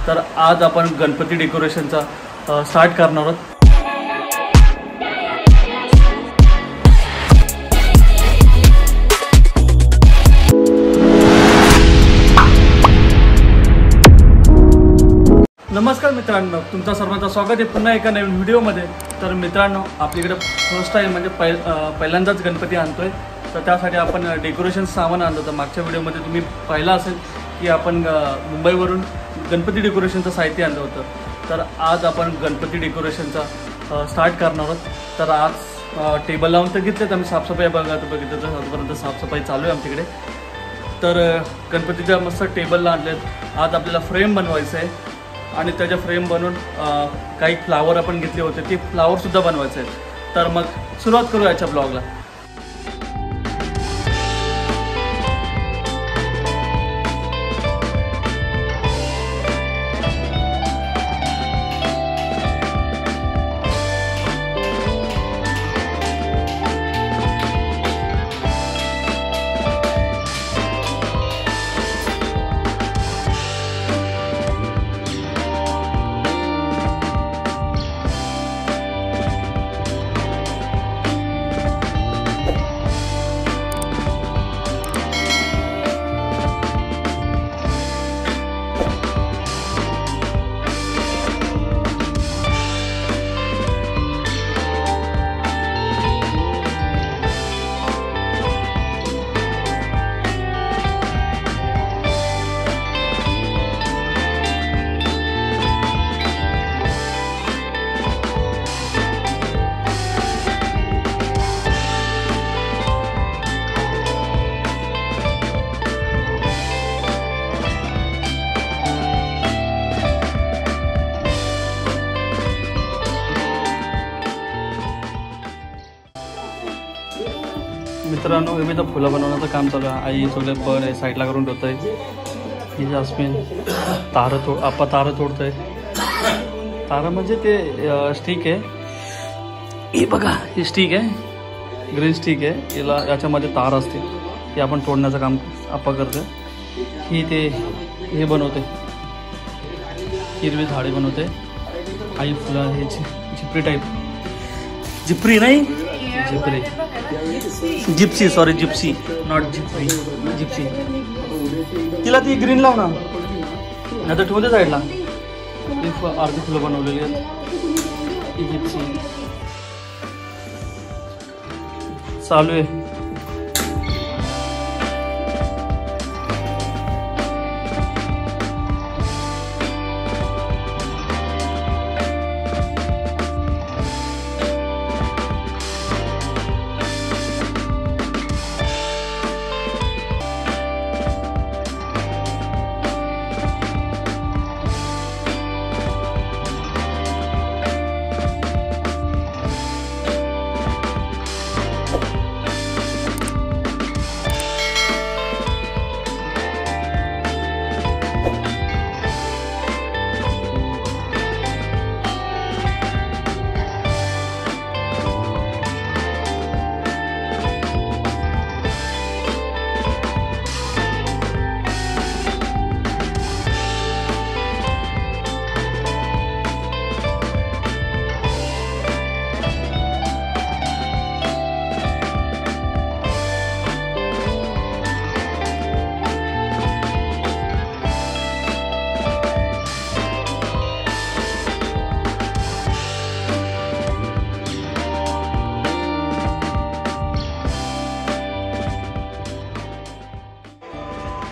तर आज आपण गणपती डेकोरेशनचा स्टार्ट करणार आहोत। नमस्कार मित्रांनो, तुमचं सर्वांचं स्वागत आहे पुन्हा एका नवीन व्हिडिओमध्ये। तर मित्रांनो, आपल्याकडे फर्स्ट टाइम म्हणजे पहिल्यांदाच गणपती आणतोय, तर त्यासाठी आपण डेकोरेशन सामान आणलं होतं। मागच्या व्हिडिओमध्ये तुम्ही पाहिलं असेल की आपण मुंबईवरून गणपती डेकोरेशनचं साहित्य आणलं होतं। तर आज आपण गणपती डेकोरेशनचा स्टार्ट करणार आहोत। तर आज टेबल लावून तर घेतलेत आम्ही, साफसफाई बघितलं तर आजपर्यंत साफसफाई चालू आहे आमच्याकडे। तर गणपतीच्या मस्त टेबलला आणलेत। आज आपल्याला फ्रेम बनवायचं आहे आणि त्याच्या फ्रेम बनवून काही फ्लावर आपण घेतले होते, ते फ्लावरसुद्धा बनवायचे आहेत। तर मग सुरुवात करू याच्या ब्लॉगला। मित्रांनो, हे मी तर फुलं बनवण्याचं काम चालू आहे। आई सगळे पण आहे साईडला करून ठेवत आहे। ही जास्मिन तारं तोडतोय। तारं म्हणजे ते स्टिक आहे, हे बघा, ही स्टिक आहे, ग्रीन स्टिक आहे, याला याच्यामध्ये तार असते, हे आपण तोडण्याचं काम आपा करतोय। ही ते हे बनवते, हिरवी झाडे बनवते आई। फुलं हे झिपरी टाईप, झिपरी नाही, झिपरी जिप्सी, सॉरी जिप्सी नॉट जिपरी, जिप्सी। तिला ती ग्रीन लाव ना, नाही तर ठेवू दे साईडला। अर्धी फुलं बनवलेली आहेत, ही जिप्सी चालू आहे।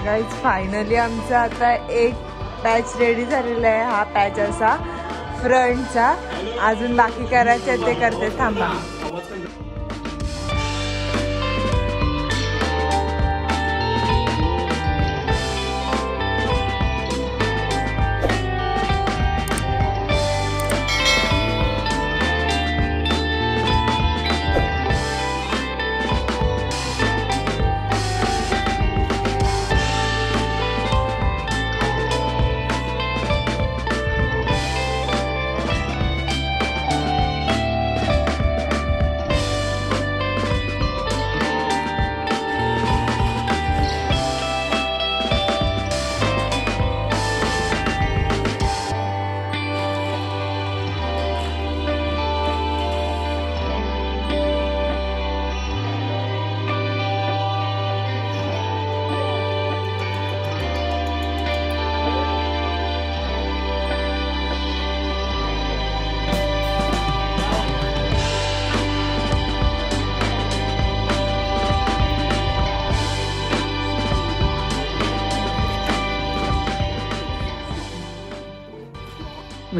गाइस, फायनली आमचा आता एक पॅच रेडी झालेला आहे। हा पॅच असा फ्रंटचा, अजून बाकी करायचे ते करते, थांबा।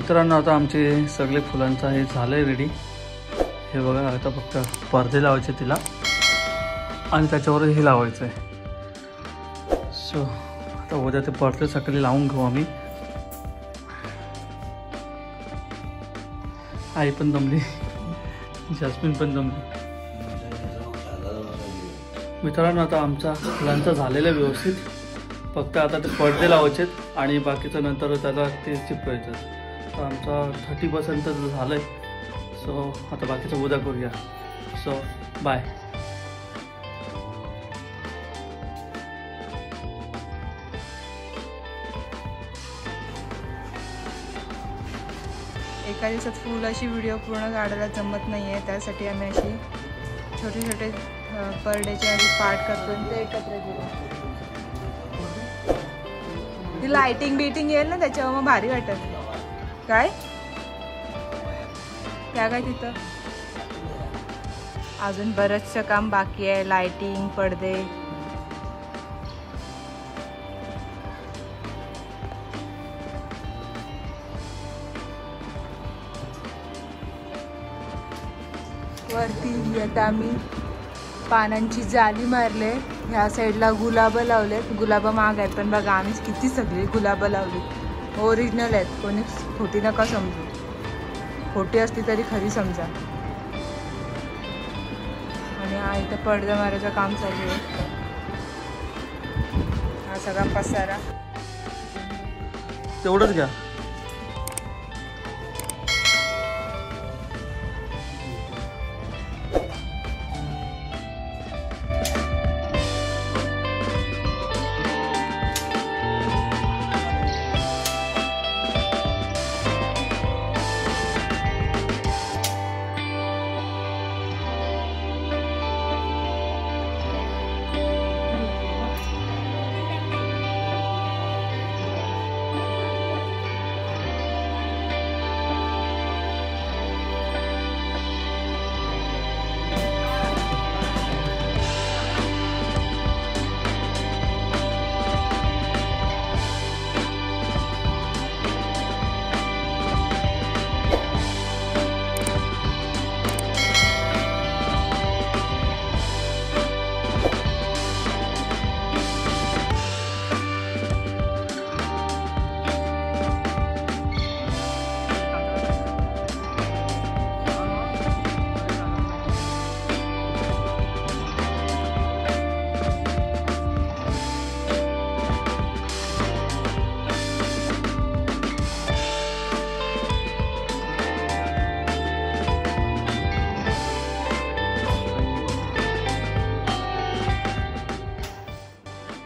मित्रांनो आता आमचे सगळे फुलांचं हे झालंय रेडी. हे बघा आता फक्त पडदे लावायचे तिला आणि त्याच्यावर हे लावायचं आहे. सो आता उद्या ते पडदे सकाळी लावून घेऊ आम्ही. आई पण जमली, जॅस्मिन पण जमली. मित्रांनो आता आमचा फुलांचा झालेला व्यवस्थित, फक्त आता ते पडदे लावायचे आणि बाकीचं नंतर त्याला ते चिपकायचं. तर आमचा 30% झालं आहे. सो आता बाकीचं उद्या करूया. So bye. एका दिवसात फुल अशी व्हिडिओ पूर्ण काढायला जमत नाही आहे. त्यासाठी आम्ही अशी छोटे छोटे परडेचे असे पार्ट करतो आणि ते एकत्र केलं. ती लाइटिंग बिटिंग येईल ना त्याच्यावर मग भारी वाटत. काय त्या काय तिथं अजून बरंचसं काम बाकी आहे. लाइटिंग, पडदे. वरती आता आम्ही पानांची जाली मारले. ह्या साईडला गुलाबं लावलेत. गुलाबं महाग आहेत पण बघा आम्ही किती सगळी गुलाबं लावली. ओरिजिनल आहेत, कोणी खोटी नका समजू. खोटी असती तरी खरी समजा. आणि हा इथं पडदा मारायचं काम चालू आहे. हा सगळा पसारा तेवढंच घ्या.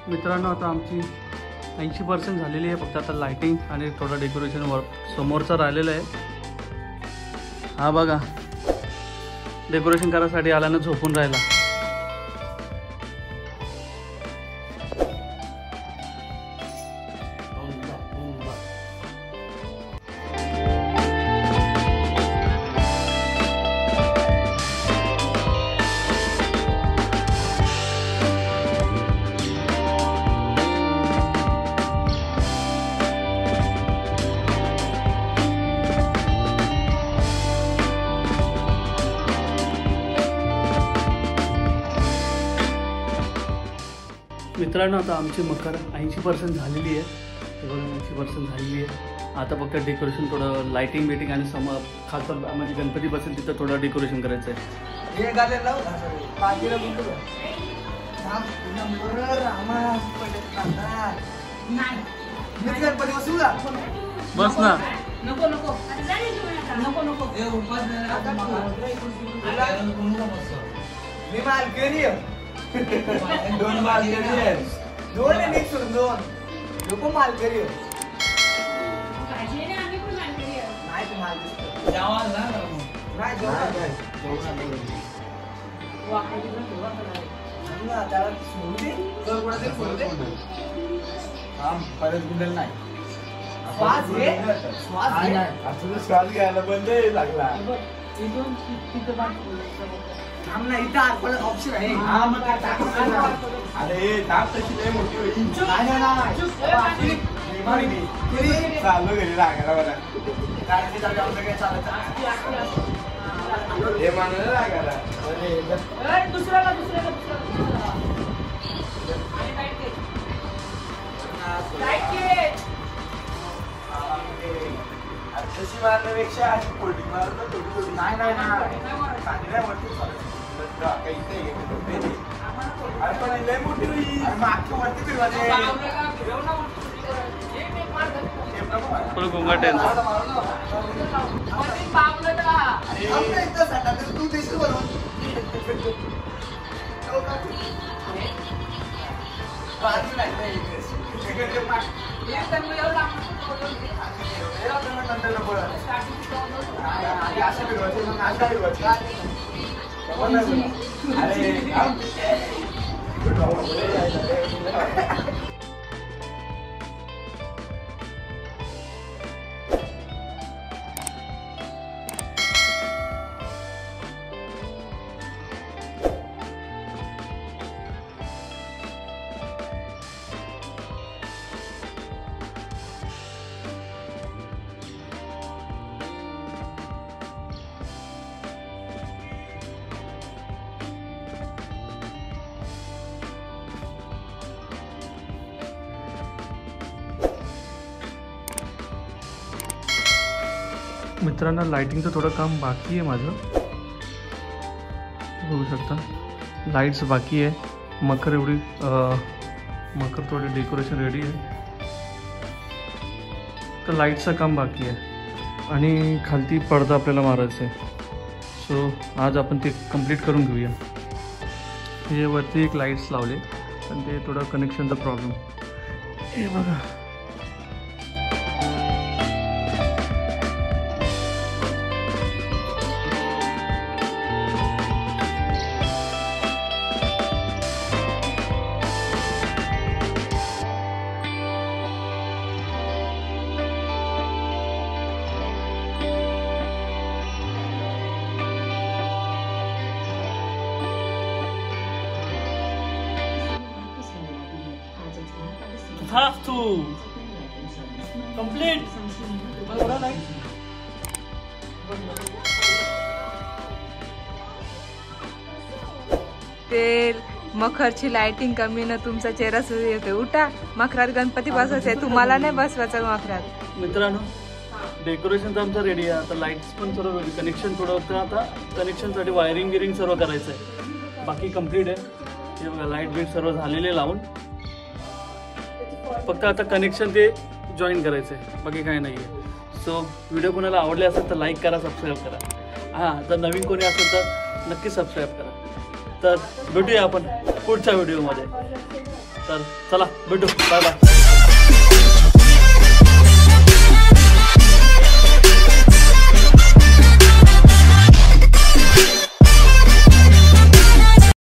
मित्रांनो आता आमची 80% झालेली आहे. फक्त आता लाइटिंग आणि थोडं डेकोरेशन वर्क समोरचं राहिलेलं आहे. हा बघा डेकोरेशन करायसाठी आल्यानं झोपून राहिला. मित्रांनो आता आमची मकर 80% झालेली आहे. 80% झालेली आहे. आता फक्त डेकोरेशन थोडं लाइटिंग बिटिंग आणि खास म्हणजे गणपती बसेल तिथं थोडं डेकोरेशन करायचं आहे. बस ना नको नको नको नको मी मालकरी दोन मालकरी आहेत. दोन आहे एक सोडून दोन लोक मालकरी आहेत. नाही ते माल दिसतो जेवण ना नाही जेवण त्याला सोडू दे तर कोणाचे सोडू दे. हा परत गुंडल नाही. श्वास घे श्वास नाही असं श्वास घ्यायला बंद लागला. आमना इथं आपलं ऑप्शन आहे. हा मग काय टाकू. अरे टाक तशी लय मोठी होईल. नाही नाही चालू घरी लागायला मला. गाडीची जागा आमचं काय चालत हे मानलं ना करा दुसऱ्याला तशी मारण्यापेक्षा अशी पोल्टी मारलं तर थोडी थोडी नाही चांगल्यावरती अरे पण लय मोठी होईल मागच्या वरती फिरवायचे फुल घोंगाट आहे यांचा. तू देशील बनवून मित्रांनो लाइटिंगचं थोडं काम बाकी आहे माझं, बघू शकता लाईट्स बाकी आहे. मकर थोडी डेकोरेशन रेडी आहे, तर लाईटचं काम बाकी आहे आणि खालती पडदा आपल्याला मारायचं आहे. सो आज आपण ते कंप्लीट करून घेऊया. हे वरती एक लाईट्स लावले पण ते थोडं कनेक्शनचा प्रॉब्लेम. हे बघा have to complete. ते मखरची लाइटिंग कमी न तुमचा चेहरा सुरू येते. उठा, मखरात गणपती बसवायचे, तुम्हाला नाही बसवायचं मखरात. मित्रांनो डेकोरेशनचं आमचं रेडी आहे. आता लाईट्स पण सर्व कनेक्शन थोडं होतं, आता कनेक्शनसाठी वायरिंग गिरिंग सर्व करायचं आहे. बाकी कम्प्लीट आहे. हे बघा लाईट बीट सर्व झालेले लावून, फक्त आता कनेक्शन ते जॉईन करायचं आहे, बाकी काही नाही आहे. सो व्हिडिओ कोणाला आवडले असेल तर लाईक करा, सबस्क्राईब करा. हां, जर नवीन कोणी असेल तर नक्की सबस्क्राईब करा. तर भेटूया आपण पुढच्या व्हिडिओमध्ये. तर चला भेटू, बाय बाय.